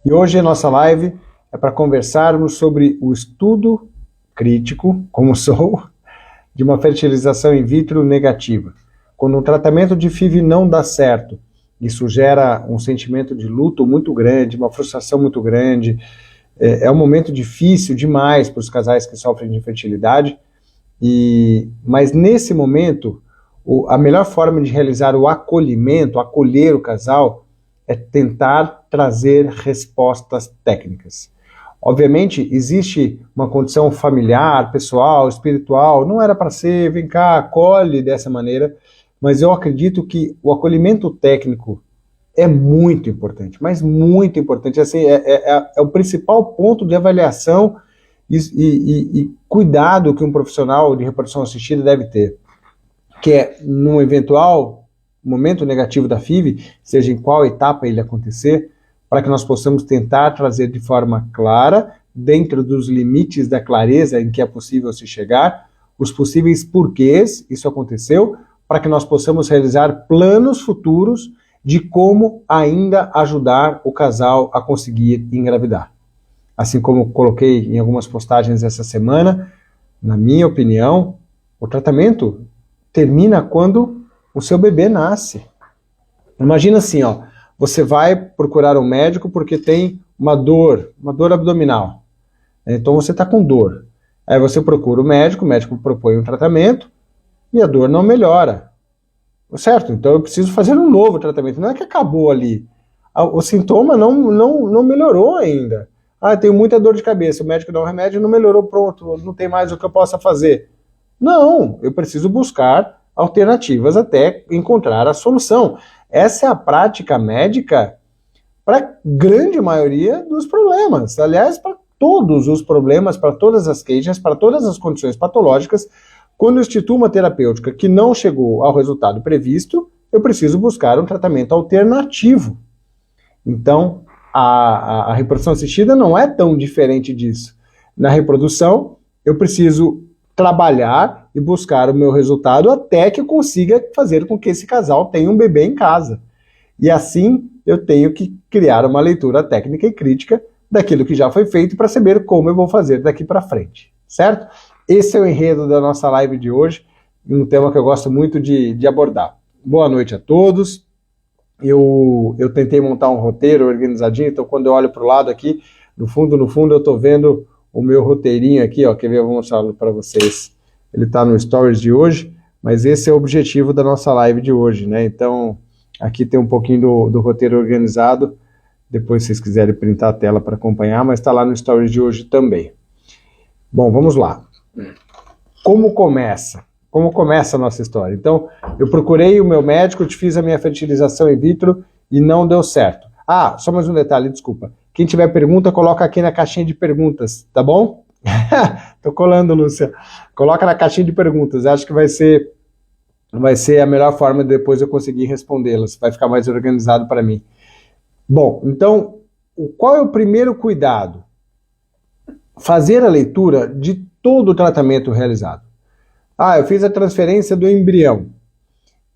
E hoje a nossa live é para conversarmos sobre o estudo crítico, como sou, de uma fertilização in vitro negativa. Quando um tratamento de FIV não dá certo, isso gera um sentimento de luto muito grande, uma frustração muito grande, é um momento difícil demais para os casais que sofrem de infertilidade, mas nesse momento, a melhor forma de realizar o acolhimento, acolher o casal, é tentar trazer respostas técnicas. Obviamente, existe uma condição familiar, pessoal, espiritual, não era para ser, vem cá, acolhe dessa maneira, mas eu acredito que o acolhimento técnico é muito importante, mas muito importante. Assim, é o principal ponto de avaliação e cuidado que um profissional de reprodução assistida deve ter, que é, num eventual momento negativo da FIV, seja em qual etapa ele acontecer, para que nós possamos tentar trazer de forma clara, dentro dos limites da clareza em que é possível se chegar, os possíveis porquês isso aconteceu, para que nós possamos realizar planos futuros de como ainda ajudar o casal a conseguir engravidar. Assim como coloquei em algumas postagens essa semana, na minha opinião, o tratamento termina quando o seu bebê nasce. Imagina assim, ó, você vai procurar um médico porque tem uma dor abdominal. Então você está com dor. Aí você procura o médico propõe um tratamento e a dor não melhora. Certo? Então eu preciso fazer um novo tratamento. Não é que acabou ali. O sintoma não melhorou ainda. Ah, tenho muita dor de cabeça. O médico dá um remédio, não melhorou, pronto, não tem mais o que eu possa fazer. Não, eu preciso buscar alternativas até encontrar a solução. Essa é a prática médica para a grande maioria dos problemas. Aliás, para todos os problemas, para todas as queixas, para todas as condições patológicas. Quando eu instituo uma terapêutica que não chegou ao resultado previsto, eu preciso buscar um tratamento alternativo. Então, a reprodução assistida não é tão diferente disso. Na reprodução, eu preciso trabalhar e buscar o meu resultado até que eu consiga fazer com que esse casal tenha um bebê em casa. E assim, eu tenho que criar uma leitura técnica e crítica daquilo que já foi feito para saber como eu vou fazer daqui para frente, certo? Esse é o enredo da nossa live de hoje, um tema que eu gosto muito de abordar. Boa noite a todos. Eu tentei montar um roteiro organizadinho, então quando eu olho para o lado aqui, no fundo eu estou vendo o meu roteirinho aqui, ó, quer ver? Eu vou mostrar para vocês. Ele está no Stories de hoje, mas esse é o objetivo da nossa live de hoje, né? Então, aqui tem um pouquinho do roteiro organizado, depois se vocês quiserem printar a tela para acompanhar, mas está lá no Stories de hoje também. Bom, vamos lá. Como começa? Como começa a nossa história? Então, eu procurei o meu médico, fiz a minha fertilização in vitro e não deu certo. Ah, só mais um detalhe, desculpa. Quem tiver pergunta, coloca aqui na caixinha de perguntas, tá bom? Tô colando, Lúcia. Coloca na caixinha de perguntas, acho que vai ser a melhor forma de depois eu conseguir respondê-las, vai ficar mais organizado para mim. Bom, então, qual é o primeiro cuidado? Fazer a leitura de todo o tratamento realizado. Ah, eu fiz a transferência do embrião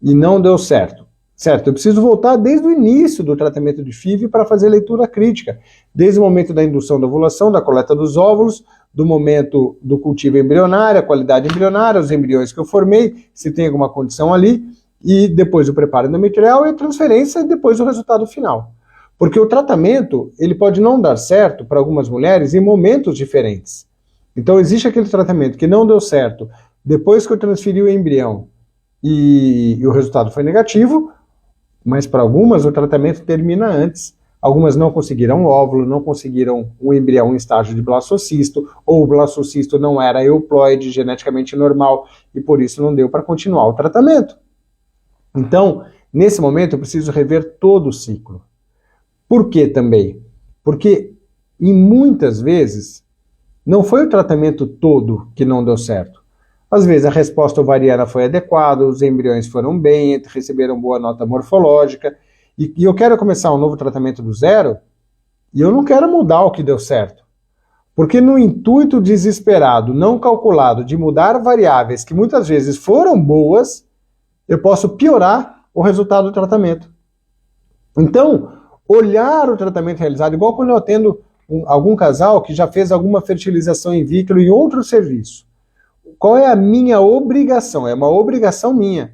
e não deu certo. Certo, eu preciso voltar desde o início do tratamento de FIV para fazer leitura crítica. Desde o momento da indução da ovulação, da coleta dos óvulos, do momento do cultivo embrionário, a qualidade embrionária, os embriões que eu formei, se tem alguma condição ali, e depois o preparo endometrial e a transferência e depois o resultado final. Porque o tratamento, ele pode não dar certo para algumas mulheres em momentos diferentes. Então existe aquele tratamento que não deu certo depois que eu transferi o embrião e o resultado foi negativo, mas para algumas o tratamento termina antes. Algumas não conseguiram óvulo, não conseguiram um embrião em estágio de blastocisto, ou o blastocisto não era euploide, geneticamente normal, e por isso não deu para continuar o tratamento. Então, nesse momento eu preciso rever todo o ciclo. Por que também? Porque, em muitas vezes, não foi o tratamento todo que não deu certo. Às vezes a resposta ovariana foi adequada, os embriões foram bem, receberam boa nota morfológica, e eu quero começar um novo tratamento do zero, e eu não quero mudar o que deu certo. Porque no intuito desesperado, não calculado, de mudar variáveis que muitas vezes foram boas, eu posso piorar o resultado do tratamento. Então, olhar o tratamento realizado, igual quando eu atendo algum casal que já fez alguma fertilização in vitro em outro serviço. Qual é a minha obrigação? É uma obrigação minha.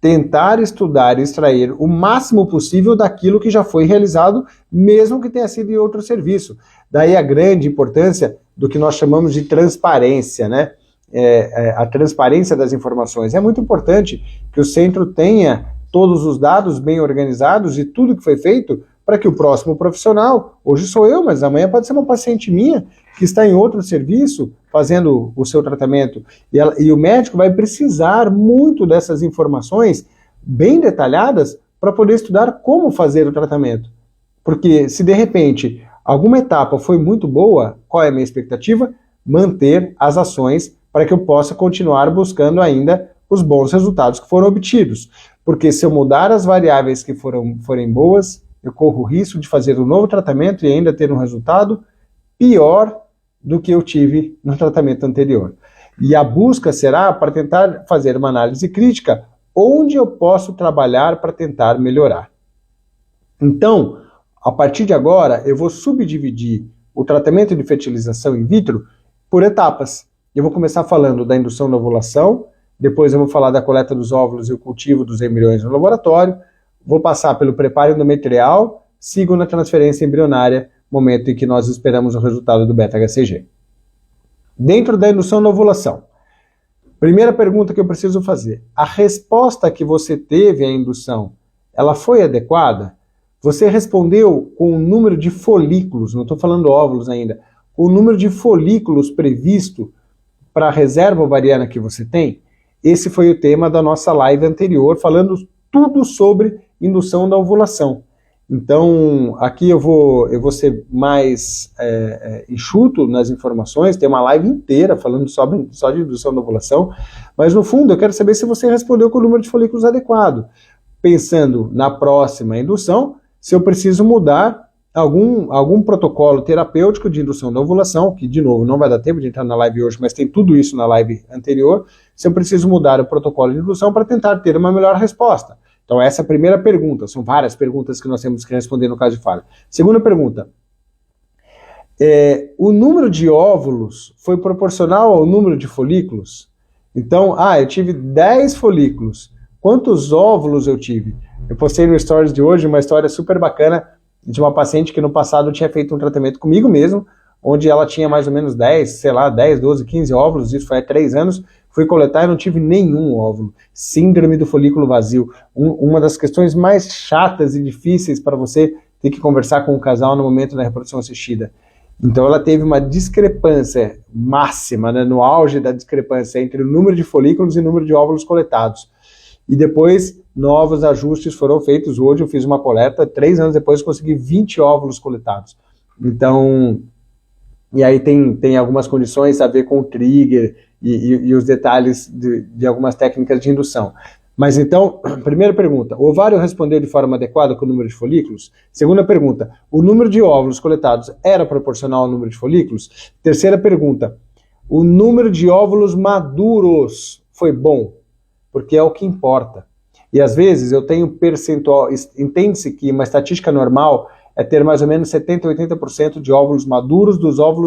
Tentar estudar e extrair o máximo possível daquilo que já foi realizado, mesmo que tenha sido em outro serviço. Daí a grande importância do que nós chamamos de transparência, né? A transparência das informações. É muito importante que o centro tenha todos os dados bem organizados de tudo que foi feito, para que o próximo profissional, hoje sou eu, mas amanhã pode ser uma paciente minha, que está em outro serviço, fazendo o seu tratamento, e o médico vai precisar muito dessas informações bem detalhadas para poder estudar como fazer o tratamento. Porque se de repente alguma etapa foi muito boa, qual é a minha expectativa? Manter as ações para que eu possa continuar buscando ainda os bons resultados que foram obtidos. Porque se eu mudar as variáveis que forem boas, eu corro o risco de fazer um novo tratamento e ainda ter um resultado pior do que eu tive no tratamento anterior. E a busca será para tentar fazer uma análise crítica onde eu posso trabalhar para tentar melhorar. Então, a partir de agora, eu vou subdividir o tratamento de fertilização in vitro por etapas. Eu vou começar falando da indução da ovulação, depois eu vou falar da coleta dos óvulos e o cultivo dos embriões no laboratório, vou passar pelo preparo endometrial, sigo na transferência embrionária, momento em que nós esperamos o resultado do beta-HCG. Dentro da indução da ovulação, primeira pergunta que eu preciso fazer, a resposta que você teve à indução, ela foi adequada? Você respondeu com o número de folículos, não estou falando óvulos ainda, com o número de folículos previsto para a reserva ovariana que você tem? Esse foi o tema da nossa live anterior, falando tudo sobre indução da ovulação. Então, aqui eu vou ser mais enxuto nas informações, tem uma live inteira falando só de indução da ovulação, mas no fundo eu quero saber se você respondeu com o número de folículos adequado. Pensando na próxima indução, se eu preciso mudar algum protocolo terapêutico de indução da ovulação, que de novo não vai dar tempo de entrar na live hoje, mas tem tudo isso na live anterior, se eu preciso mudar o protocolo de indução para tentar ter uma melhor resposta. Então essa é a primeira pergunta, são várias perguntas que nós temos que responder no caso de falha. Segunda pergunta, o número de óvulos foi proporcional ao número de folículos? Então, eu tive 10 folículos, quantos óvulos eu tive? Eu postei no Stories de hoje uma história super bacana de uma paciente que no passado tinha feito um tratamento comigo mesmo, onde ela tinha mais ou menos 10, 12, 15 óvulos, isso foi há 3 anos, fui coletar e não tive nenhum óvulo. Síndrome do folículo vazio, uma das questões mais chatas e difíceis para você ter que conversar com o casal no momento da reprodução assistida. Então ela teve uma discrepância máxima, né, no auge da discrepância entre o número de folículos e o número de óvulos coletados. E depois, novos ajustes foram feitos. Hoje eu fiz uma coleta, 3 anos depois consegui 20 óvulos coletados. Então, e aí tem algumas condições a ver com o trigger e os detalhes de algumas técnicas de indução. Mas então, primeira pergunta, o ovário respondeu de forma adequada com o número de folículos? Segunda pergunta, o número de óvulos coletados era proporcional ao número de folículos? Terceira pergunta, o número de óvulos maduros foi bom? Porque é o que importa. E às vezes eu tenho percentual, entende-se que uma estatística normal é ter mais ou menos 70% a 80% de óvulos maduros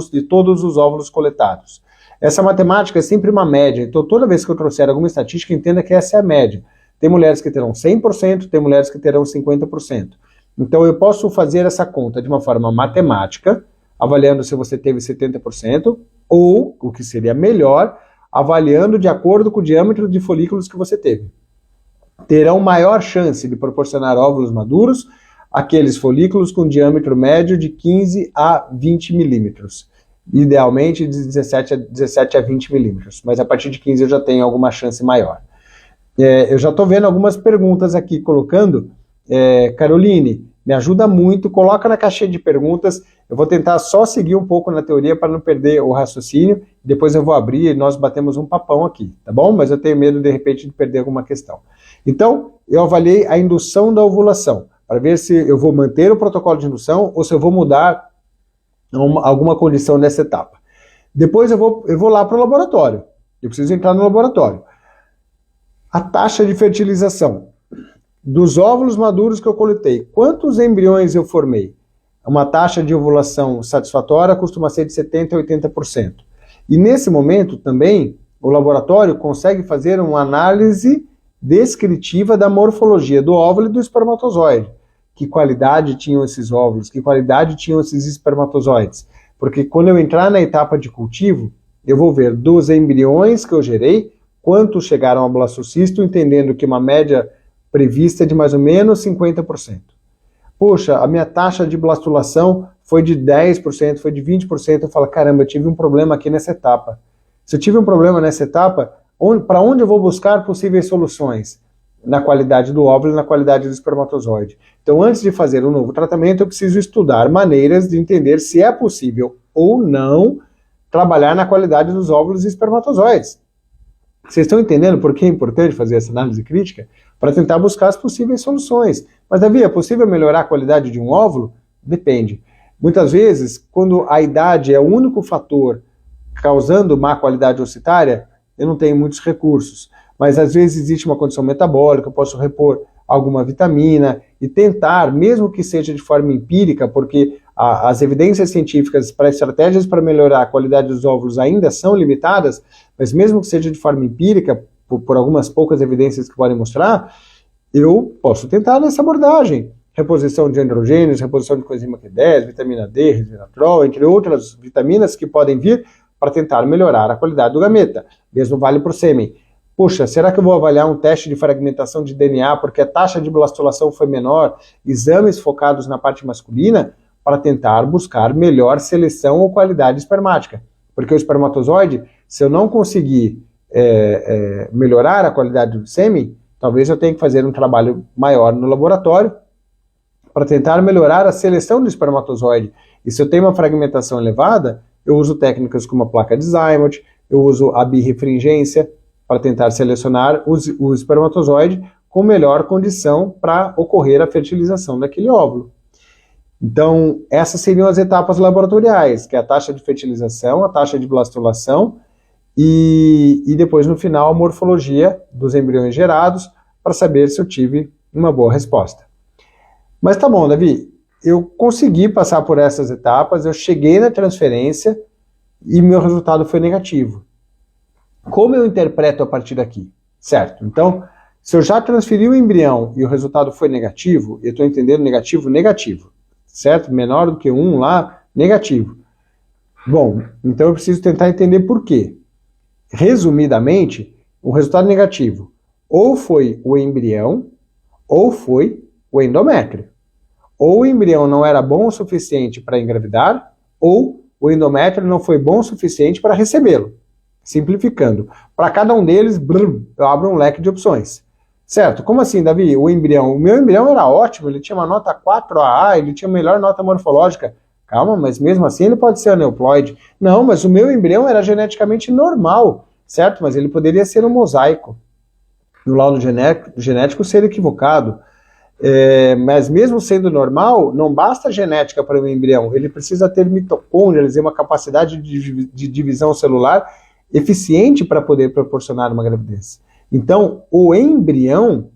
de todos os óvulos coletados. Essa matemática é sempre uma média, então toda vez que eu trouxer alguma estatística, entenda que essa é a média. Tem mulheres que terão 100%, tem mulheres que terão 50%. Então eu posso fazer essa conta de uma forma matemática, avaliando se você teve 70%, ou, o que seria melhor, avaliando de acordo com o diâmetro de folículos que você teve. Terão maior chance de proporcionar óvulos maduros aqueles folículos com diâmetro médio de 15 a 20 milímetros. Idealmente de 17 a 20 milímetros, mas a partir de 15 eu já tenho alguma chance maior. Eu já estou vendo algumas perguntas aqui colocando. Caroline, me ajuda muito, coloca na caixinha de perguntas, eu vou tentar só seguir um pouco na teoria para não perder o raciocínio, depois eu vou abrir e nós batemos um papão aqui, tá bom? Mas eu tenho medo de repente de perder alguma questão. Então, eu avaliei a indução da ovulação, para ver se eu vou manter o protocolo de indução ou se eu vou mudar alguma condição nessa etapa. Depois eu vou lá para o laboratório, eu preciso entrar no laboratório. A taxa de fertilização. dos óvulos maduros que eu coletei, quantos embriões eu formei? Uma taxa de ovulação satisfatória costuma ser de 70% a 80%. E nesse momento também, o laboratório consegue fazer uma análise descritiva da morfologia do óvulo e do espermatozoide. Que qualidade tinham esses óvulos, que qualidade tinham esses espermatozoides. Porque quando eu entrar na etapa de cultivo, eu vou ver dos embriões que eu gerei, quantos chegaram ao blastocisto, entendendo que uma média prevista é de mais ou menos 50%. Poxa, a minha taxa de blastulação foi de 10%, foi de 20%. Eu falo, caramba, eu tive um problema aqui nessa etapa. Se eu tive um problema nessa etapa, para onde eu vou buscar possíveis soluções? Na qualidade do óvulo e na qualidade do espermatozoide. Então, antes de fazer um novo tratamento, eu preciso estudar maneiras de entender se é possível ou não trabalhar na qualidade dos óvulos e espermatozoides. Vocês estão entendendo por que é importante fazer essa análise crítica? Para tentar buscar as possíveis soluções. Mas, Davi, é possível melhorar a qualidade de um óvulo? Depende. Muitas vezes, quando a idade é o único fator causando má qualidade ocitária, eu não tenho muitos recursos. Mas, às vezes, existe uma condição metabólica, eu posso repor alguma vitamina e tentar, mesmo que seja de forma empírica, porque as evidências científicas para estratégias para melhorar a qualidade dos óvulos ainda são limitadas, mas mesmo que seja de forma empírica, por algumas poucas evidências que podem mostrar, eu posso tentar nessa abordagem. Reposição de androgênios, reposição de coenzima Q10, vitamina D, resveratrol, entre outras vitaminas que podem vir para tentar melhorar a qualidade do gameta. Mesmo vale para o sêmen. Poxa, será que eu vou avaliar um teste de fragmentação de DNA porque a taxa de blastulação foi menor, exames focados na parte masculina, para tentar buscar melhor seleção ou qualidade espermática? Porque o espermatozoide, se eu não conseguir melhorar a qualidade do sêmen, talvez eu tenha que fazer um trabalho maior no laboratório para tentar melhorar a seleção do espermatozoide. E se eu tenho uma fragmentação elevada, eu uso técnicas como a placa de Zymote, eu uso a birrefringência para tentar selecionar o espermatozoide com melhor condição para ocorrer a fertilização daquele óvulo. Então, essas seriam as etapas laboratoriais, que é a taxa de fertilização, a taxa de blastulação e depois, no final, a morfologia dos embriões gerados para saber se eu tive uma boa resposta. Mas tá bom, Davi, eu consegui passar por essas etapas, eu cheguei na transferência e meu resultado foi negativo. Como eu interpreto a partir daqui? Certo, então, se eu já transferi o embrião e o resultado foi negativo, eu estou entendendo negativo, negativo, certo? Menor do que 1 lá, negativo. Bom, então eu preciso tentar entender por quê. Resumidamente, o resultado negativo ou foi o embrião ou foi o endométrio. Ou o embrião não era bom o suficiente para engravidar, ou o endométrio não foi bom o suficiente para recebê-lo. Simplificando. Para cada um deles, eu abro um leque de opções. Certo? Como assim, Davi? O meu embrião era ótimo, ele tinha uma nota 4AA, ele tinha a melhor nota morfológica. Calma, mas mesmo assim ele pode ser aneuploide. Não, mas o meu embrião era geneticamente normal, certo? Mas ele poderia ser um mosaico. No laudo genético ser equivocado. Mas mesmo sendo normal, não basta a genética para o embrião, ele precisa ter mitocôndrias e uma capacidade de divisão celular eficiente para poder proporcionar uma gravidez. Então, o embrião,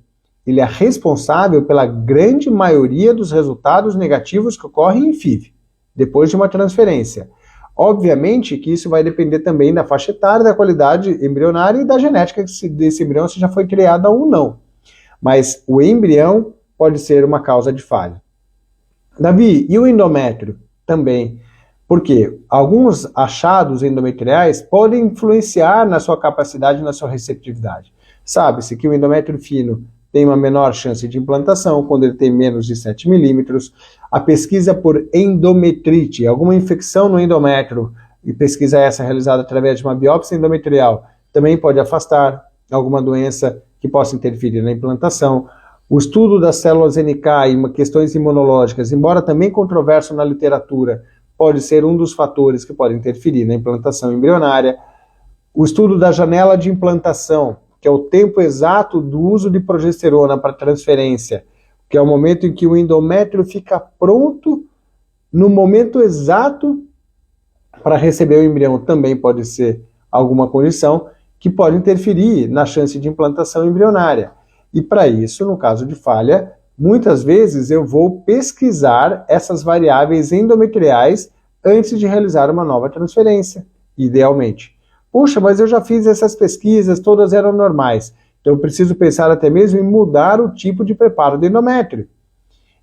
ele é responsável pela grande maioria dos resultados negativos que ocorrem em FIV, depois de uma transferência. Obviamente que isso vai depender também da faixa etária, da qualidade embrionária e da genética desse embrião, se já foi criada ou não. Mas o embrião pode ser uma causa de falha. Davi, e o endométrio? Também. Por quê? Alguns achados endometriais podem influenciar na sua capacidade e na sua receptividade. Sabe-se que o endométrio fino tem uma menor chance de implantação quando ele tem menos de 7 milímetros. A pesquisa por endometrite, alguma infecção no endométrio, e pesquisa essa realizada através de uma biópsia endometrial, também pode afastar alguma doença que possa interferir na implantação. O estudo das células NK e questões imunológicas, embora também controverso na literatura, pode ser um dos fatores que podem interferir na implantação embrionária. O estudo da janela de implantação, que é o tempo exato do uso de progesterona para transferência, que é o momento em que o endométrio fica pronto no momento exato para receber o embrião, também pode ser alguma condição que pode interferir na chance de implantação embrionária. E para isso, no caso de falha, muitas vezes eu vou pesquisar essas variáveis endometriais antes de realizar uma nova transferência, idealmente. Puxa, mas eu já fiz essas pesquisas, todas eram normais. Então eu preciso pensar até mesmo em mudar o tipo de preparo do endométrio.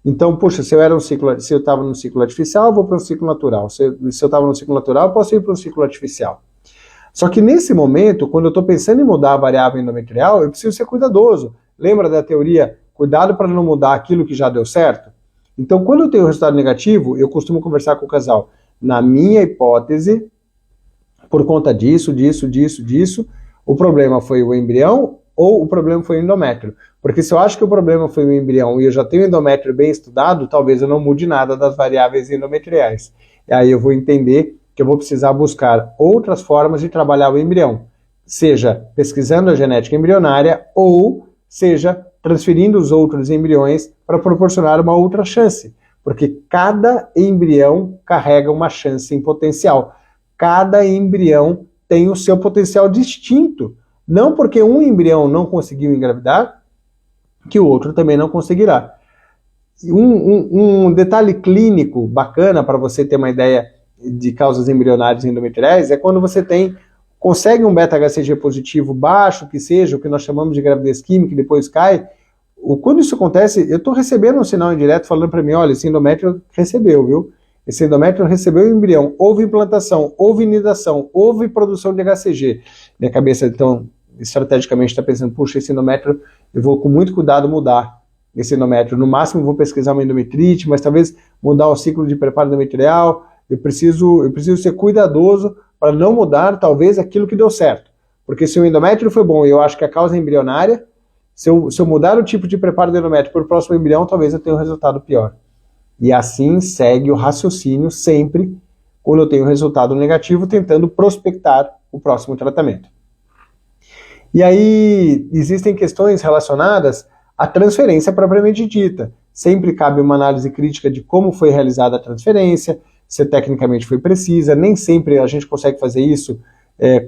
Então, puxa, se eu estava no ciclo artificial, eu vou para um ciclo natural. Se eu estava no ciclo natural, eu posso ir para um ciclo artificial. Só que nesse momento, quando eu estou pensando em mudar a variável endometrial, eu preciso ser cuidadoso. Lembra da teoria, cuidado para não mudar aquilo que já deu certo? Então, quando eu tenho resultado negativo, eu costumo conversar com o casal. Na minha hipótese, por conta disso, o problema foi o embrião ou o problema foi o endométrio. Porque se eu acho que o problema foi o embrião e eu já tenho o endométrio bem estudado, talvez eu não mude nada das variáveis endometriais. E aí eu vou entender que eu vou precisar buscar outras formas de trabalhar o embrião, seja pesquisando a genética embrionária ou seja transferindo os outros embriões para proporcionar uma outra chance, porque cada embrião carrega uma chance em potencial. Cada embrião tem o seu potencial distinto. Não porque um embrião não conseguiu engravidar, que o outro também não conseguirá. Um detalhe clínico bacana para você ter uma ideia de causas embrionárias endometriais é quando você consegue um beta-HCG positivo baixo, que seja o que nós chamamos de gravidez química, e depois cai. Quando isso acontece, eu estou recebendo um sinal indireto falando para mim, olha, esse endométrio recebeu, viu? Esse endométrio recebeu o embrião, houve implantação, houve nidação, houve produção de HCG. Minha cabeça, então, estrategicamente está pensando, puxa, esse endométrio, eu vou com muito cuidado mudar esse endométrio. No máximo, vou pesquisar uma endometrite, mas talvez mudar o ciclo de preparo endometrial. Eu preciso ser cuidadoso para não mudar, talvez, aquilo que deu certo. Porque se o endométrio foi bom e eu acho que a causa é embrionária, se eu mudar o tipo de preparo do endométrio para o próximo embrião, talvez eu tenha um resultado pior. E assim segue o raciocínio sempre, quando eu tenho resultado negativo, tentando prospectar o próximo tratamento. E aí existem questões relacionadas à transferência propriamente dita. Sempre cabe uma análise crítica de como foi realizada a transferência, se tecnicamente foi precisa. Nem sempre a gente consegue fazer isso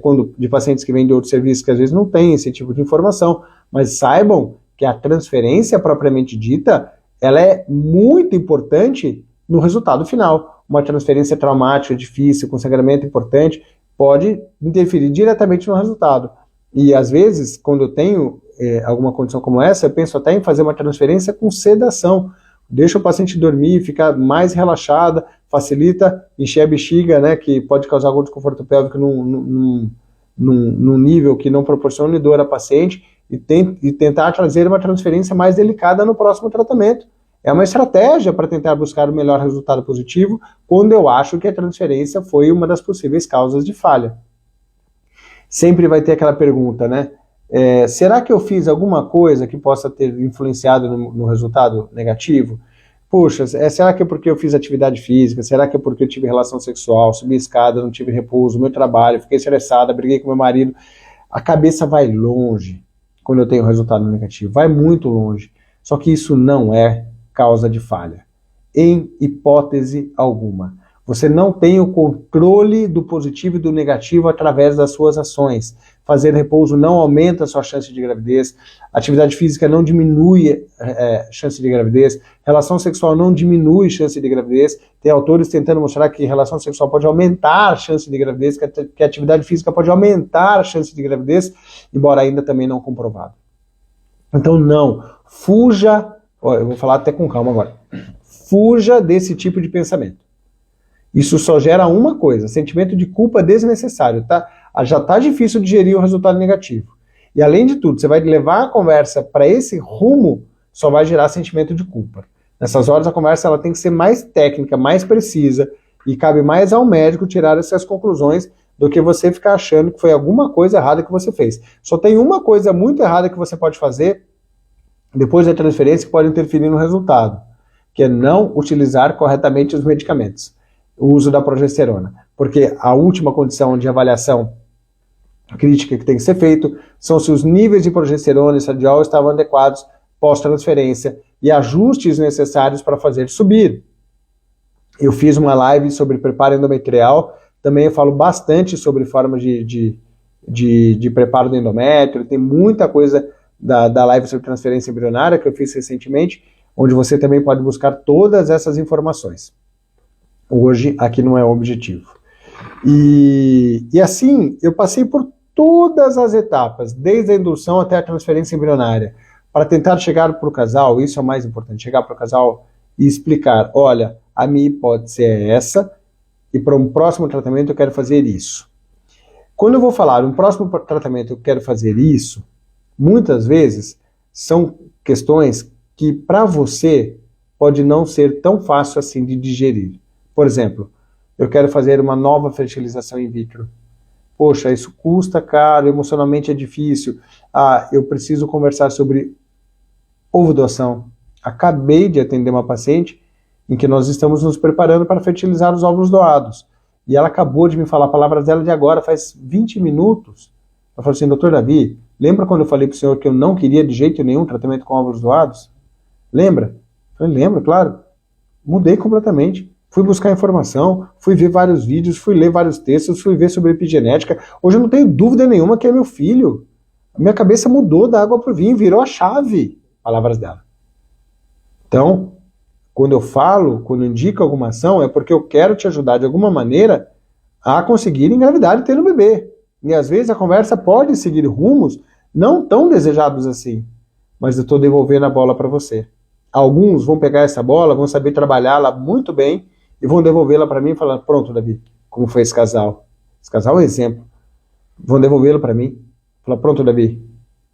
quando de pacientes que vêm de outros serviços que às vezes não têm esse tipo de informação. Mas saibam que a transferência propriamente dita, ela é muito importante no resultado final. Uma transferência traumática, difícil, com sangramento importante, pode interferir diretamente no resultado. E às vezes, quando eu tenho alguma condição como essa, eu penso até em fazer uma transferência com sedação. Deixa o paciente dormir, ficar mais relaxada, facilita encher a bexiga, né, que pode causar algum desconforto pélvico num nível que não proporcione dor à paciente, e tentar trazer uma transferência mais delicada no próximo tratamento. É uma estratégia para tentar buscar o melhor resultado positivo quando eu acho que a transferência foi uma das possíveis causas de falha. Sempre vai ter aquela pergunta, né? Será que eu fiz alguma coisa que possa ter influenciado no resultado negativo? Puxa, será que é porque eu fiz atividade física? Será que é porque eu tive relação sexual, subi escada, não tive repouso, meu trabalho, fiquei estressada, briguei com meu marido? A cabeça vai longe quando eu tenho resultado negativo, vai muito longe. Só que isso não é causa de falha, em hipótese alguma. Você não tem o controle do positivo e do negativo através das suas ações. Fazer repouso não aumenta a sua chance de gravidez, atividade física não diminui chance de gravidez, relação sexual não diminui chance de gravidez. Tem autores tentando mostrar que relação sexual pode aumentar a chance de gravidez, que a atividade física pode aumentar a chance de gravidez, embora ainda também não comprovado. Então não, fuja, eu vou falar até com calma agora, fuja desse tipo de pensamento. Isso só gera uma coisa, sentimento de culpa desnecessário, tá? Já tá difícil digerir o resultado negativo. E além de tudo, você vai levar a conversa para esse rumo, só vai gerar sentimento de culpa. Nessas horas a conversa ela tem que ser mais técnica, mais precisa, e cabe mais ao médico tirar essas conclusões do que você ficar achando que foi alguma coisa errada que você fez. Só tem uma coisa muito errada que você pode fazer depois da transferência que pode interferir no resultado, que é não utilizar corretamente os medicamentos. O uso da progesterona, porque a última condição de avaliação crítica que tem que ser feito são se os níveis de progesterona e estradiol estavam adequados pós-transferência e ajustes necessários para fazer subir. Eu fiz uma live sobre preparo endometrial, também eu falo bastante sobre formas de preparo do endométrio, tem muita coisa da live sobre transferência embrionária que eu fiz recentemente, onde você também pode buscar todas essas informações. Hoje, aqui não é o objetivo. E assim, eu passei por todas as etapas, desde a indução até a transferência embrionária, para tentar chegar para o casal, isso é o mais importante, chegar para o casal e explicar, olha, a minha hipótese é essa, e para um próximo tratamento eu quero fazer isso. Quando eu vou falar, um próximo tratamento eu quero fazer isso, muitas vezes são questões que para você pode não ser tão fácil assim de digerir. Por exemplo, eu quero fazer uma nova fertilização in vitro. Poxa, isso custa caro, emocionalmente é difícil. Ah, eu preciso conversar sobre ovo-doação. Acabei de atender uma paciente em que nós estamos nos preparando para fertilizar os óvulos doados. E ela acabou de me falar palavras dela de agora, faz 20 minutos. Ela falou assim, doutor Davi, lembra quando eu falei para o senhor que eu não queria de jeito nenhum tratamento com óvulos doados? Lembra? Eu falei, lembro, claro. Mudei completamente. Fui buscar informação, fui ver vários vídeos, fui ler vários textos, fui ver sobre epigenética. Hoje eu não tenho dúvida nenhuma que é meu filho. A minha cabeça mudou da água para o vinho, virou a chave. Palavras dela. Então, quando eu falo, quando eu indico alguma ação, é porque eu quero te ajudar de alguma maneira a conseguir engravidar e ter um bebê. E às vezes a conversa pode seguir rumos não tão desejados assim, mas eu estou devolvendo a bola para você. Alguns vão pegar essa bola, vão saber trabalhá-la muito bem e vão devolvê-la para mim e falar, pronto, Davi, como foi esse casal? Esse casal é um exemplo. Vão devolvê-lo para mim. Falar, pronto, Davi,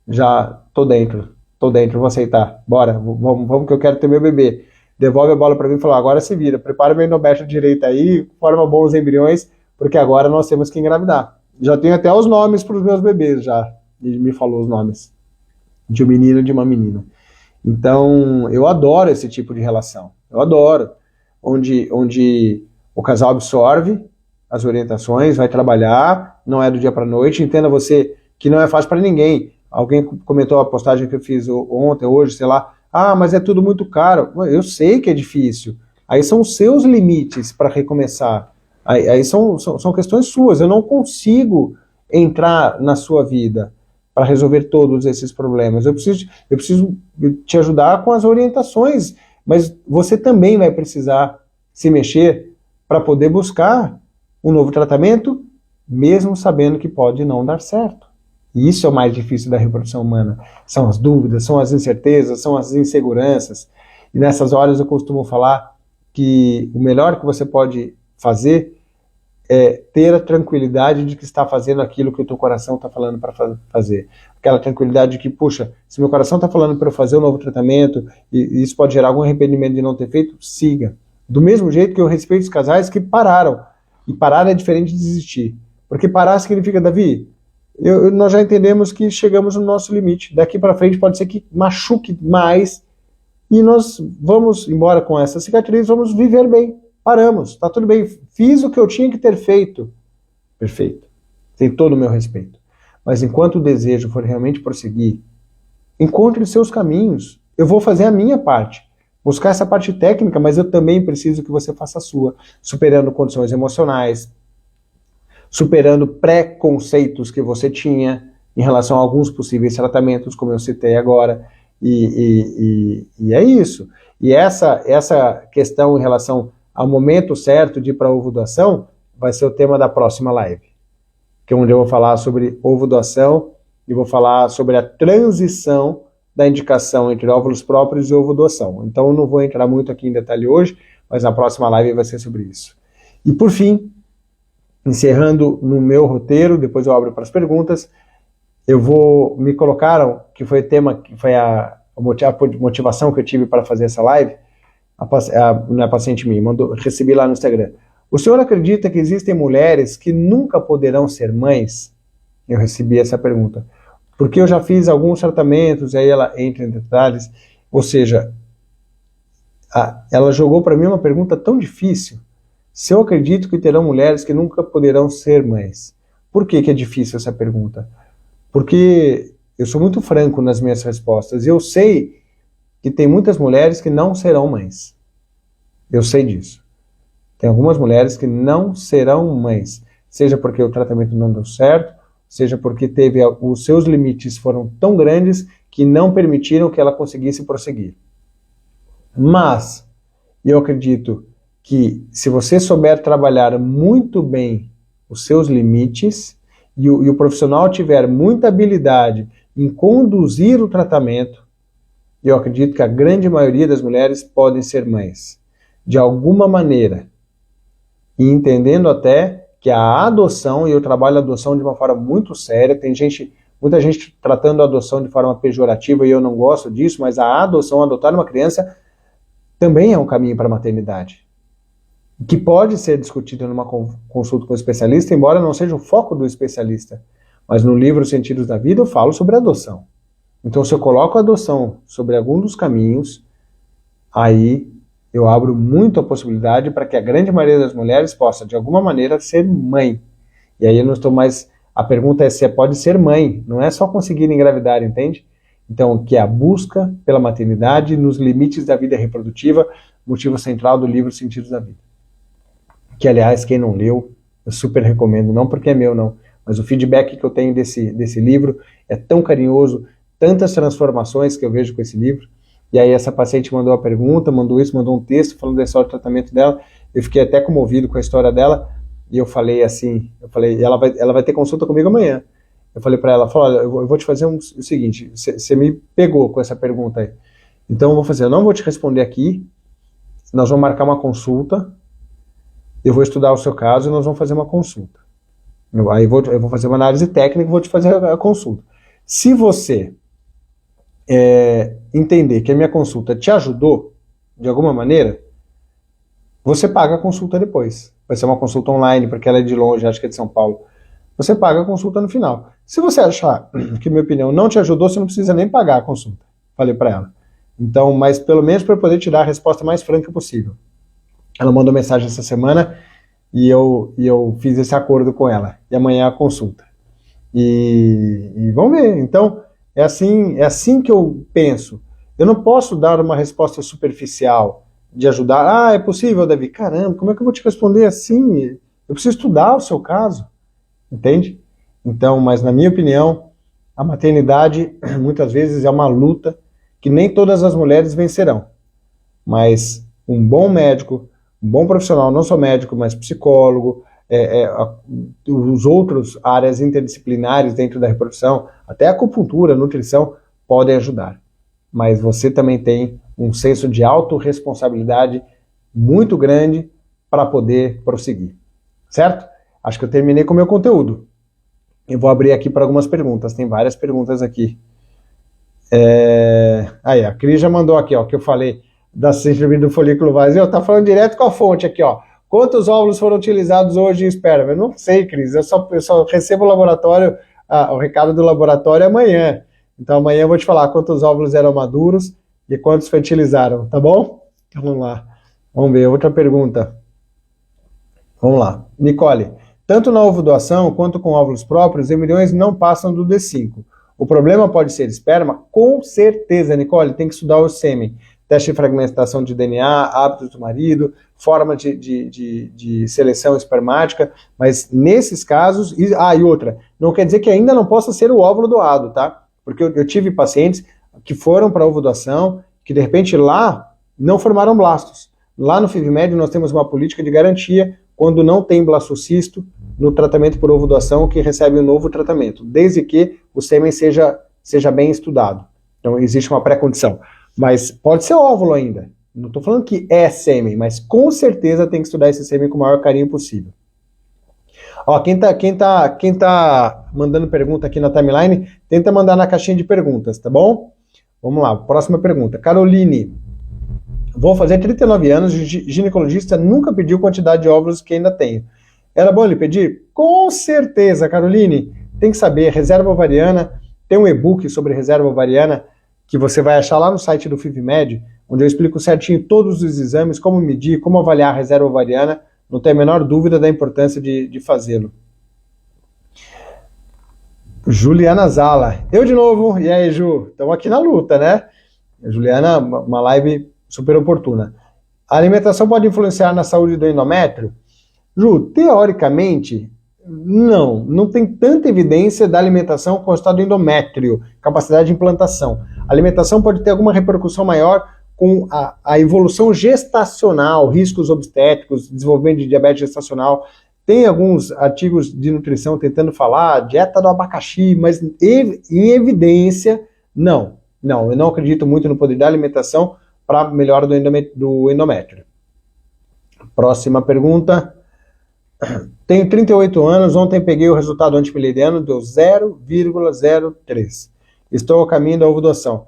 já tô dentro, vou aceitar. Bora, vamos que eu quero ter meu bebê. Devolve a bola para mim e fala, agora se vira, prepara meu endométrio direito aí, forma bons embriões, porque agora nós temos que engravidar. Já tenho até os nomes para os meus bebês já. Ele me falou os nomes. De um menino e de uma menina. Então, eu adoro esse tipo de relação. Eu adoro. Onde o casal absorve as orientações, vai trabalhar, não é do dia para a noite. Entenda você que não é fácil para ninguém. Alguém comentou a postagem que eu fiz ontem, hoje, sei lá. Ah, mas é tudo muito caro. Eu sei que é difícil. Aí são os seus limites para recomeçar. Aí são questões suas. Eu não consigo entrar na sua vida para resolver todos esses problemas. Eu preciso te ajudar com as orientações, mas você também vai precisar se mexer para poder buscar um novo tratamento, mesmo sabendo que pode não dar certo. E isso é o mais difícil da reprodução humana. São as dúvidas, são as incertezas, são as inseguranças. E nessas horas eu costumo falar que o melhor que você pode fazer é ter a tranquilidade de que está fazendo aquilo que o teu coração está falando para fazer. Aquela tranquilidade de que, puxa, se meu coração está falando para eu fazer um novo tratamento, e isso pode gerar algum arrependimento de não ter feito, siga. Do mesmo jeito que eu respeito os casais que pararam. E parar é diferente de desistir. Porque parar significa, Davi, nós já entendemos que chegamos no nosso limite. Daqui para frente pode ser que machuque mais e nós vamos embora com essa cicatriz, vamos viver bem. Paramos, tá tudo bem, fiz o que eu tinha que ter feito. Perfeito, tem todo o meu respeito. Mas enquanto o desejo for realmente prosseguir, encontre os seus caminhos. Eu vou fazer a minha parte, buscar essa parte técnica, mas eu também preciso que você faça a sua, superando condições emocionais, superando preconceitos que você tinha em relação a alguns possíveis tratamentos, como eu citei agora, e é isso. E essa questão em relação ao momento certo de ir para a ovo-doação vai ser o tema da próxima live, que é onde eu vou falar sobre ovo-doação e vou falar sobre a transição da indicação entre óvulos próprios e ovo-doação. Então eu não vou entrar muito aqui em detalhe hoje, mas na próxima live vai ser sobre isso. E por fim, encerrando no meu roteiro, depois eu abro para as perguntas, me colocaram, que foi o tema, que foi a motivação que eu tive para fazer essa live, a paciente minha, recebi lá no Instagram. O senhor acredita que existem mulheres que nunca poderão ser mães? Eu recebi essa pergunta. Porque eu já fiz alguns tratamentos, aí ela entra em detalhes, ou seja, ela jogou para mim uma pergunta tão difícil. Se eu acredito que terão mulheres que nunca poderão ser mães. Por que é difícil essa pergunta? Porque eu sou muito franco nas minhas respostas. Eu sei que tem muitas mulheres que não serão mães. Eu sei disso. Tem algumas mulheres que não serão mães, seja porque o tratamento não deu certo, seja porque os seus limites foram tão grandes que não permitiram que ela conseguisse prosseguir. Mas eu acredito que se você souber trabalhar muito bem os seus limites e o profissional tiver muita habilidade em conduzir o tratamento, eu acredito que a grande maioria das mulheres podem ser mães, de alguma maneira. E entendendo até que a adoção, e eu trabalho a adoção de uma forma muito séria, tem muita gente tratando a adoção de forma pejorativa e eu não gosto disso, mas a adoção, adotar uma criança, também é um caminho para a maternidade, que pode ser discutido numa consulta com o especialista, embora não seja o foco do especialista. Mas no livro Sentidos da Vida eu falo sobre adoção. Então se eu coloco a adoção sobre algum dos caminhos, aí eu abro muito a possibilidade para que a grande maioria das mulheres possa, de alguma maneira, ser mãe. E aí eu não estou mais... A pergunta é se pode ser mãe, não é só conseguir engravidar, entende? Então, que é a busca pela maternidade nos limites da vida reprodutiva, motivo central do livro Sentidos da Vida. Que, aliás, quem não leu, eu super recomendo, não porque é meu, não, mas o feedback que eu tenho desse livro é tão carinhoso, tantas transformações que eu vejo com esse livro. E aí essa paciente mandou a pergunta, mandou um texto falando da história do tratamento dela, eu fiquei até comovido com a história dela, e eu falei assim, ela vai ter consulta comigo amanhã. Eu falei para ela, olha, eu vou te fazer o seguinte, você me pegou com essa pergunta aí, então eu não vou te responder aqui, nós vamos marcar uma consulta, eu vou estudar o seu caso e nós vamos fazer uma consulta. Aí eu vou fazer uma análise técnica e vou te fazer a consulta. Se você entender que a minha consulta te ajudou, de alguma maneira, você paga a consulta depois. Vai ser uma consulta online, porque ela é de longe, acho que é de São Paulo. Você paga a consulta no final. Se você achar que minha opinião não te ajudou, você não precisa nem pagar a consulta. Falei para ela. Então, mas pelo menos para eu poder te dar a resposta mais franca possível. Ela mandou mensagem essa semana e eu fiz esse acordo com ela. E amanhã é a consulta. E vamos ver. Então, é assim que eu penso. Eu não posso dar uma resposta superficial de ajudar. Ah, é possível, Davi? Caramba, como é que eu vou te responder assim? Eu preciso estudar o seu caso. Entende? Então, mas na minha opinião, a maternidade muitas vezes é uma luta que nem todas as mulheres vencerão. Mas um bom médico, um bom profissional, não só médico, mas psicólogo, os outros áreas interdisciplinares dentro da reprodução, até a acupuntura, a nutrição, podem ajudar. Mas você também tem um senso de autorresponsabilidade muito grande para poder prosseguir. Certo? Acho que eu terminei com o meu conteúdo. Eu vou abrir aqui para algumas perguntas. Tem várias perguntas aqui. Aí, a Cris já mandou aqui, ó, que eu falei da síndrome do folículo vazio. Tá falando direto com a fonte aqui, ó. Quantos óvulos foram utilizados hoje em esperma? Eu não sei, Cris. Eu só recebo o laboratório, o recado do laboratório amanhã. Então amanhã eu vou te falar quantos óvulos eram maduros e quantos fertilizaram, tá bom? Então, vamos lá. Vamos ver, outra pergunta. Vamos lá. Nicole, tanto na ovodoação quanto com óvulos próprios, embriões não passam do D5. O problema pode ser esperma? Com certeza, Nicole, tem que estudar o sêmen. Teste de fragmentação de DNA, hábitos do marido, forma de seleção espermática, mas nesses casos... e outra, não quer dizer que ainda não possa ser o óvulo doado, tá? Porque eu tive pacientes que foram para a ovodoação, que de repente lá não formaram blastos. Lá no FIVMED nós temos uma política de garantia quando não tem blastocisto no tratamento por ovodoação que recebe um novo tratamento, desde que o sêmen seja bem estudado. Então existe uma pré-condição. Mas pode ser óvulo ainda. Não estou falando que é sêmen, mas com certeza tem que estudar esse sêmen com o maior carinho possível. Ó, quem tá mandando pergunta aqui na timeline, tenta mandar na caixinha de perguntas, tá bom? Vamos lá, próxima pergunta. Caroline, vou fazer 39 anos, ginecologista nunca pediu quantidade de óvulos que ainda tenho. Era bom ele pedir? Com certeza, Caroline. Tem que saber, reserva ovariana, tem um e-book sobre reserva ovariana, que você vai achar lá no site do FIVMED, onde eu explico certinho todos os exames, como medir, como avaliar a reserva ovariana, não tem a menor dúvida da importância de fazê-lo. Juliana Zala, eu de novo, e aí Ju, estamos aqui na luta, né? Juliana, uma live super oportuna. A alimentação pode influenciar na saúde do endométrio? Ju, teoricamente, não tem tanta evidência da alimentação com o estado do endométrio, capacidade de implantação. A alimentação pode ter alguma repercussão maior com a evolução gestacional, riscos obstétricos, desenvolvimento de diabetes gestacional. Tem alguns artigos de nutrição tentando falar, dieta do abacaxi, mas em evidência, não. Não, eu não acredito muito no poder da alimentação para melhora do endométrio. Próxima pergunta. Tenho 38 anos, ontem peguei o resultado antimileriano, deu 0,03. Estou ao caminho da ovulação.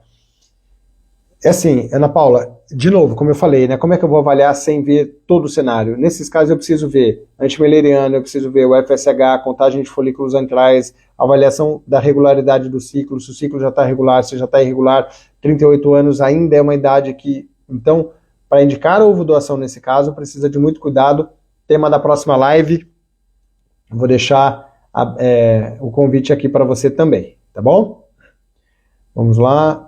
É assim, Ana Paula, de novo, como eu falei, né? Como é que eu vou avaliar sem ver todo o cenário? Nesses casos eu preciso ver antimileriano, eu preciso ver o FSH, contagem de folículos antrais, avaliação da regularidade do ciclo, se o ciclo já está regular, se já está irregular. 38 anos ainda é uma idade que, então, para indicar a ovulação nesse caso, precisa de muito cuidado. Tema da próxima live, vou deixar o convite aqui para você também, tá bom? Vamos lá.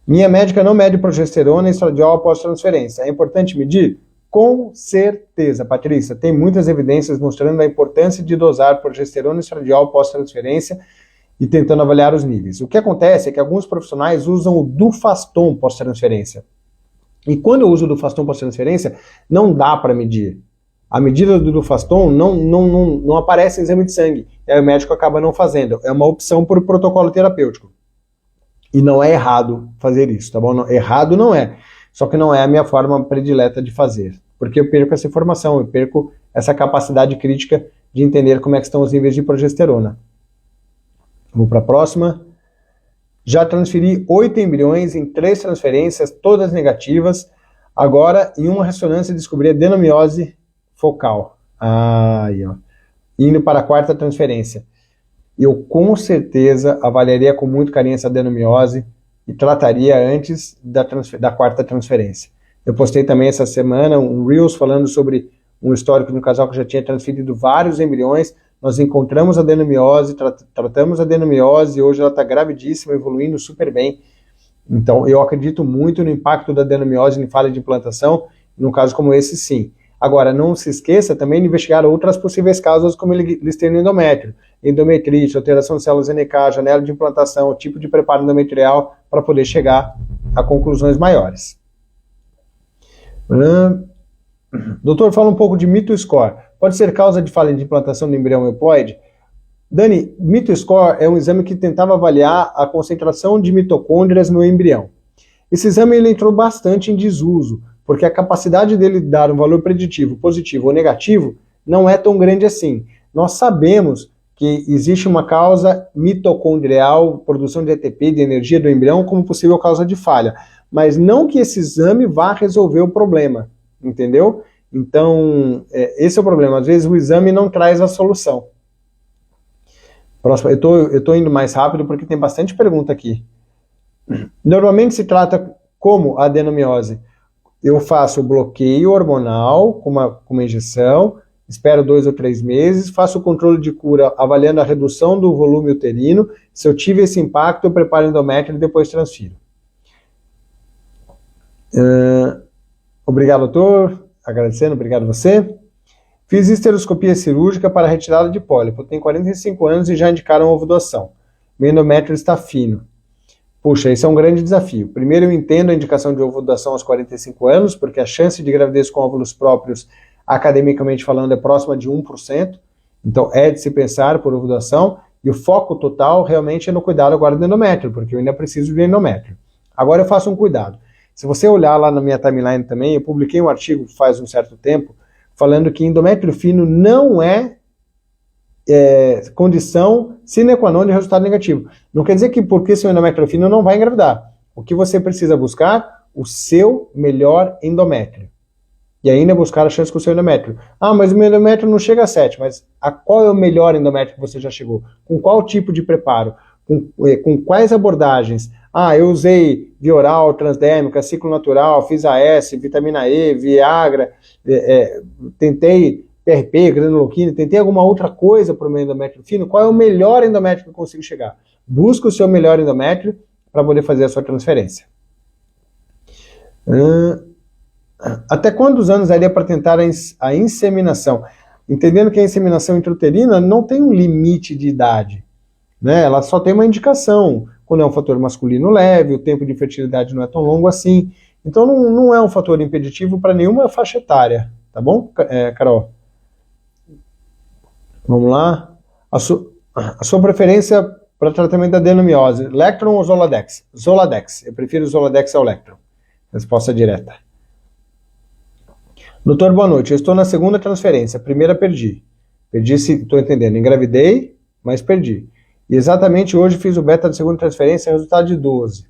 Minha médica não mede progesterona e estradiol após transferência. É importante medir? Com certeza, Patrícia. Tem muitas evidências mostrando a importância de dosar progesterona e estradiol após transferência e tentando avaliar os níveis. O que acontece é que alguns profissionais usam o Dufaston pós-transferência. E quando eu uso o Dufaston pós-transferência, não dá para medir. A medida do Dufaston não aparece em exame de sangue. E aí o médico acaba não fazendo. É uma opção por protocolo terapêutico. E não é errado fazer isso, tá bom? Não, errado não é. Só que não é a minha forma predileta de fazer. Porque eu perco essa informação, eu perco essa capacidade crítica de entender como é que estão os níveis de progesterona. Vamos para a próxima. Já transferi 8 embriões em 3 transferências, todas negativas. Agora, em uma ressonância, descobri adenomiose focal. Aí, ó. Indo para a 4ª transferência. Eu com certeza avaliaria com muito carinho essa adenomiose e trataria antes da 4ª transferência. Eu postei também essa semana um Reels falando sobre um histórico de um casal que já tinha transferido vários embriões. Nós encontramos a adenomiose, tratamos a adenomiose e hoje ela está gravidíssima, evoluindo super bem. Então eu acredito muito no impacto da adenomiose em falha de implantação, num caso como esse sim. Agora, não se esqueça também de investigar outras possíveis causas, como ele listei no endométrio. Endometrite, alteração de células NK, janela de implantação, tipo de preparo endometrial, para poder chegar a conclusões maiores. Doutor, fala um pouco de mito-score. Pode ser causa de falha de implantação do embrião euploide? Dani, mito-score é um exame que tentava avaliar a concentração de mitocôndrias no embrião. Esse exame ele entrou bastante em desuso, porque a capacidade dele dar um valor preditivo, positivo ou negativo, não é tão grande assim. Nós sabemos que existe uma causa mitocondrial, produção de ATP, de energia do embrião, como possível causa de falha. Mas não que esse exame vá resolver o problema, entendeu? Então, esse é o problema. Às vezes o exame não traz a solução. Próximo, eu estou indo mais rápido porque tem bastante pergunta aqui. Normalmente se trata como a adenomiose. Eu faço o bloqueio hormonal com uma injeção, espero 2 ou 3 meses, faço o controle de cura avaliando a redução do volume uterino. Se eu tive esse impacto, eu preparo o endométrio e depois transfiro. Obrigado, doutor. Agradecendo, obrigado você. Fiz histeroscopia cirúrgica para retirada de pólipo. Tenho 45 anos e já indicaram ovulação. Meu endométrio está fino. Puxa, esse é um grande desafio. Primeiro, eu entendo a indicação de ovulação aos 45 anos, porque a chance de gravidez com óvulos próprios, academicamente falando, é próxima de 1%. Então, é de se pensar por ovulação. E o foco total realmente é no cuidado agora do endométrio, porque eu ainda preciso do endométrio. Agora eu faço um cuidado. Se você olhar lá na minha timeline também, eu publiquei um artigo faz um certo tempo, falando que endométrio fino não é condição sine qua non de resultado negativo. Não quer dizer que porque seu endométrio é fino não vai engravidar. O que você precisa buscar? O seu melhor endométrio. E ainda buscar a chance com o seu endométrio. Ah, mas o meu endométrio não chega a 7, mas qual é o melhor endométrio que você já chegou? Com qual tipo de preparo? Com quais abordagens? Ah, eu usei via oral, transdérmica, ciclo natural, fiz AS, vitamina E, Viagra, tentei PRP, granuloquina, tentei alguma outra coisa para o meu endométrio fino. Qual é o melhor endométrio que eu consigo chegar? Busca o seu melhor endométrio para poder fazer a sua transferência. Até quantos anos daria para tentar a inseminação? entendendo que a inseminação intrauterina não tem um limite de idade, né? Ela só tem uma indicação, quando é um fator masculino leve, o tempo de fertilidade não é tão longo assim, então não é um fator impeditivo para nenhuma faixa etária, tá bom, Carol? Vamos lá. A sua preferência para tratamento da adenomiose, Lectron ou Zoladex? Zoladex, eu prefiro Zoladex ao Lectron. Resposta direta. Doutor, boa noite. Eu estou na segunda transferência. A primeira perdi. Perdi, se estou entendendo. Engravidei, mas perdi. E exatamente hoje fiz o beta de segunda transferência, resultado de 12.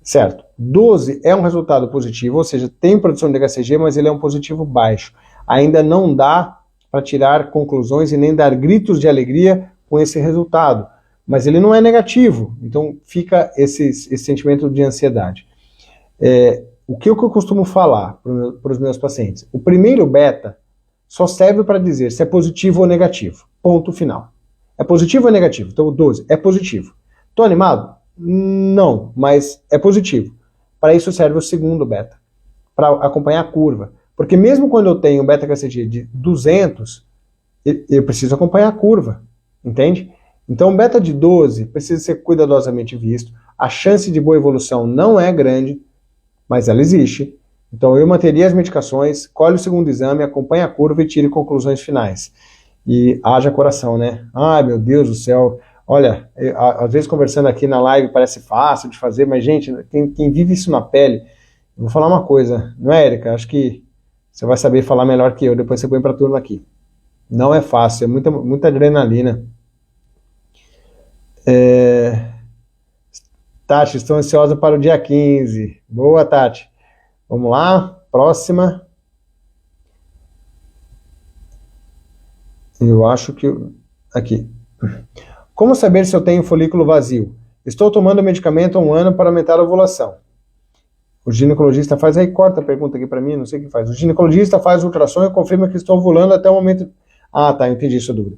Certo. 12 é um resultado positivo, ou seja, tem produção de HCG, mas ele é um positivo baixo. Ainda não dá para tirar conclusões e nem dar gritos de alegria com esse resultado. Mas ele não é negativo, então fica esse sentimento de ansiedade. O que eu costumo falar para os meus pacientes? O primeiro beta só serve para dizer se é positivo ou negativo. Ponto final. É positivo ou é negativo? Então o 12 é positivo. Estou animado? Não, mas é positivo. Para isso serve o segundo beta, para acompanhar a curva. Porque mesmo quando eu tenho um beta-HCG de 200, eu preciso acompanhar a curva, entende? Então um beta de 12 precisa ser cuidadosamente visto. A chance de boa evolução não é grande, mas ela existe. Então eu manteria as medicações, colhe o segundo exame, acompanhe a curva e tire conclusões finais. E haja coração, né? Ai, meu Deus do céu. Olha, às vezes conversando aqui na live parece fácil de fazer, mas gente, quem vive isso na pele, eu vou falar uma coisa, não é, Érica? Acho que você vai saber falar melhor que eu, depois você põe para a turma aqui. Não é fácil, é muita adrenalina. Tati, estou ansiosa para o dia 15. Boa, Tati. Vamos lá, próxima. Eu acho que... Aqui. Como saber se eu tenho folículo vazio? Estou tomando medicamento há 1 ano para aumentar a ovulação. O ginecologista faz... Aí corta a pergunta aqui para mim, não sei o que faz. O ginecologista faz ultrassom e confirma que estou ovulando até o momento... Ah, tá, entendi sua dúvida.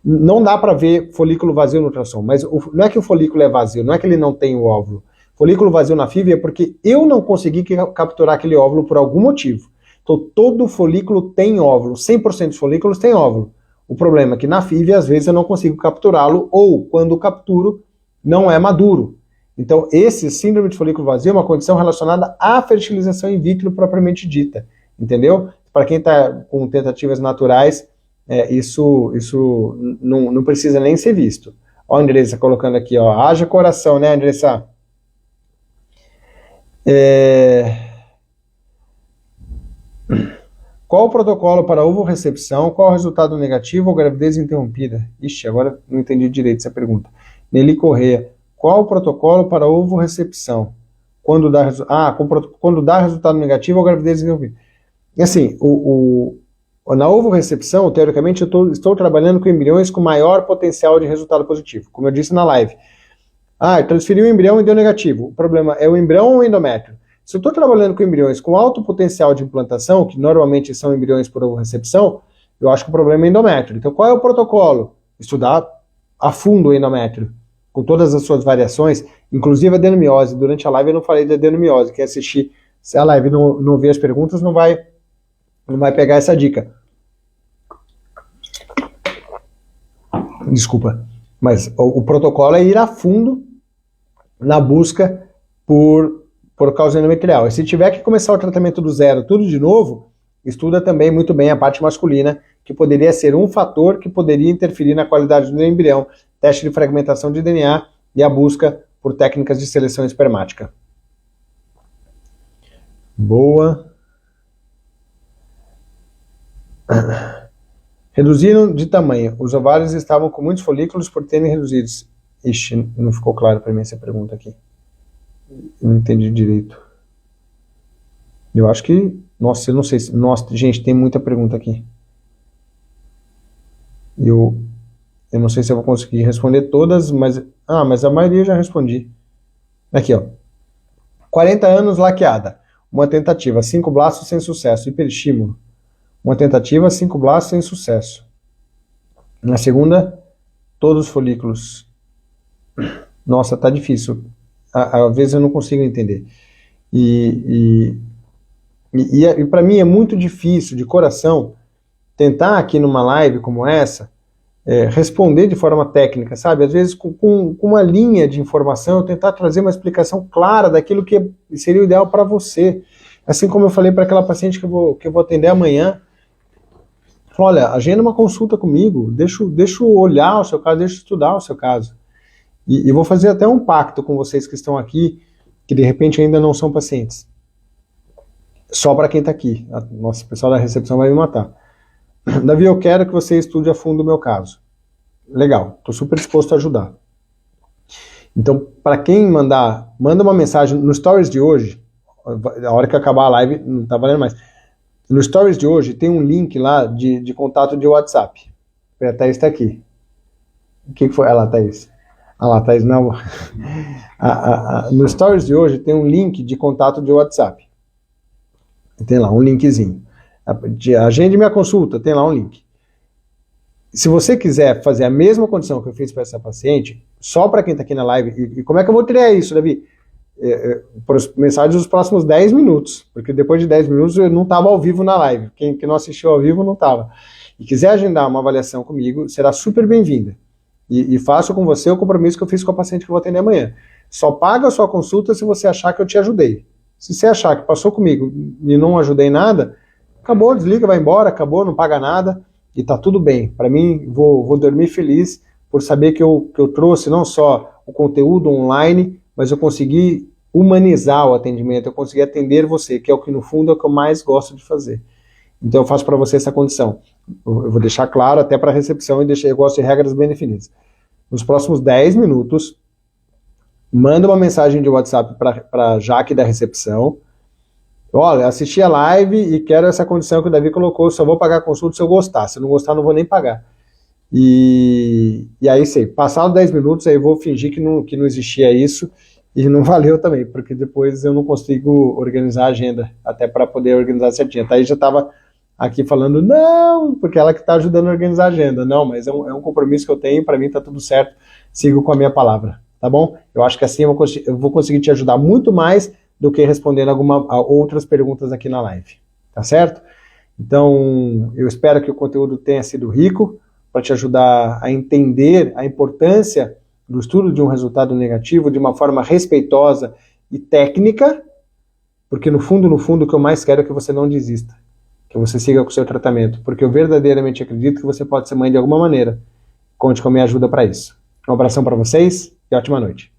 Não dá para ver folículo vazio no ultrassom, mas não é que o folículo é vazio, não é que ele não tem o óvulo. Folículo vazio na FIV é porque eu não consegui capturar aquele óvulo por algum motivo. Então todo folículo tem óvulo, 100% dos folículos tem óvulo. O problema é que na FIV às vezes eu não consigo capturá-lo, ou quando capturo não é maduro. Então esse síndrome de folículo vazio é uma condição relacionada à fertilização in vitro propriamente dita, entendeu? Para quem está com tentativas naturais, isso não precisa nem ser visto. Ó a Andressa colocando aqui, ó, haja coração, né, Andressa? Qual o protocolo para ovorecepção? Qual o resultado negativo ou gravidez interrompida? Ixi, agora não entendi direito essa pergunta. Nelly Corrêa, qual o protocolo para ovorecepção? Quando dá resultado negativo ou gravidez interrompida? E assim, na ovorecepção, teoricamente, eu estou trabalhando com embriões com maior potencial de resultado positivo, como eu disse na live. Transferi o embrião e deu negativo. O problema é o embrião ou o endométrio? Se eu estou trabalhando com embriões com alto potencial de implantação, que normalmente são embriões por ovorecepção, eu acho que o problema é endométrio. Então, qual é o protocolo? Estudar a fundo o endométrio, com todas as suas variações, inclusive a adenomiose. Durante a live eu não falei da adenomiose. Quem assistir, se a live não ver as perguntas, não vai pegar essa dica. Desculpa. Mas o protocolo é ir a fundo na busca por causa endometrial. E se tiver que começar o tratamento do zero, tudo de novo, estuda também muito bem a parte masculina, que poderia ser um fator que poderia interferir na qualidade do embrião, teste de fragmentação de DNA e a busca por técnicas de seleção espermática. Boa. Reduziram de tamanho. Os ovários estavam com muitos folículos por terem reduzidos. Ixi, não ficou claro para mim essa pergunta aqui. Não entendi direito. Eu acho que... Nossa, eu não sei se... Nossa, gente, tem muita pergunta aqui. Eu não sei se eu vou conseguir responder todas, mas... mas a maioria eu já respondi. Aqui, ó. 40 anos, laqueada. Uma tentativa, 5 blastos sem sucesso. Hiperestímulo. Uma tentativa, 5 blastos sem sucesso. Na segunda, todos os folículos. Nossa, tá difícil. Às vezes eu não consigo entender. E para mim é muito difícil, de coração, tentar aqui numa live como essa, responder de forma técnica, sabe? Às vezes com uma linha de informação, eu tentar trazer uma explicação clara daquilo que seria o ideal para você. Assim como eu falei para aquela paciente que eu vou atender amanhã, olha, agenda uma consulta comigo, deixa eu olhar o seu caso, deixa eu estudar o seu caso. E vou fazer até um pacto com vocês que estão aqui, que de repente ainda não são pacientes. Só para quem está aqui. Nossa, o pessoal da recepção vai me matar. Davi, eu quero que você estude a fundo o meu caso. Legal, estou super disposto a ajudar. Então, para quem manda uma mensagem no Stories de hoje, a hora que acabar a live, não está valendo mais. No Stories de hoje tem um link lá de contato de WhatsApp. A Thaís está aqui. O que foi? Ah lá, Thaís. Ah lá, Thaís, não. No Stories de hoje tem um link de contato de WhatsApp. Tem lá um linkzinho. Agende minha consulta, tem lá um link. Se você quiser fazer a mesma condição que eu fiz para essa paciente, só para quem está aqui na live, e como é que eu vou criar isso, Davi? Por mensagens dos próximos 10 minutos, porque depois de 10 minutos eu não estava ao vivo na live. Quem não assistiu ao vivo não estava. E quiser agendar uma avaliação comigo, será super bem-vinda. E faço com você o compromisso que eu fiz com a paciente que eu vou atender amanhã. Só paga a sua consulta se você achar que eu te ajudei. Se você achar que passou comigo e não ajudei nada, acabou, desliga, vai embora, acabou, não paga nada e tá tudo bem. Para mim, vou dormir feliz por saber que eu trouxe não só o conteúdo online, mas eu consegui humanizar o atendimento, eu consegui atender você, que é o que no fundo é o que eu mais gosto de fazer. Então eu faço para você essa condição. Eu vou deixar claro até para a recepção eu gosto de regras bem definidas. Nos próximos 10 minutos, manda uma mensagem de WhatsApp para a Jaque da recepção. Olha, assisti a live e quero essa condição que o Davi colocou, só vou pagar a consulta se eu gostar. Se eu não gostar, não vou nem pagar. E aí, sei, passados 10 minutos, aí eu vou fingir que não existia isso e não valeu também, porque depois eu não consigo organizar a agenda, até para poder organizar certinho. A Thaís já estava aqui falando, não, porque ela que está ajudando a organizar a agenda. Não, mas é um compromisso que eu tenho, para mim está tudo certo, sigo com a minha palavra, tá bom? Eu acho que assim eu vou conseguir te ajudar muito mais do que respondendo outras perguntas aqui na live, tá certo? Então, eu espero que o conteúdo tenha sido rico, para te ajudar a entender a importância do estudo de um resultado negativo de uma forma respeitosa e técnica, porque no fundo, o que eu mais quero é que você não desista, que você siga com o seu tratamento, porque eu verdadeiramente acredito que você pode ser mãe de alguma maneira. Conte com a minha ajuda para isso. Um abração para vocês e ótima noite.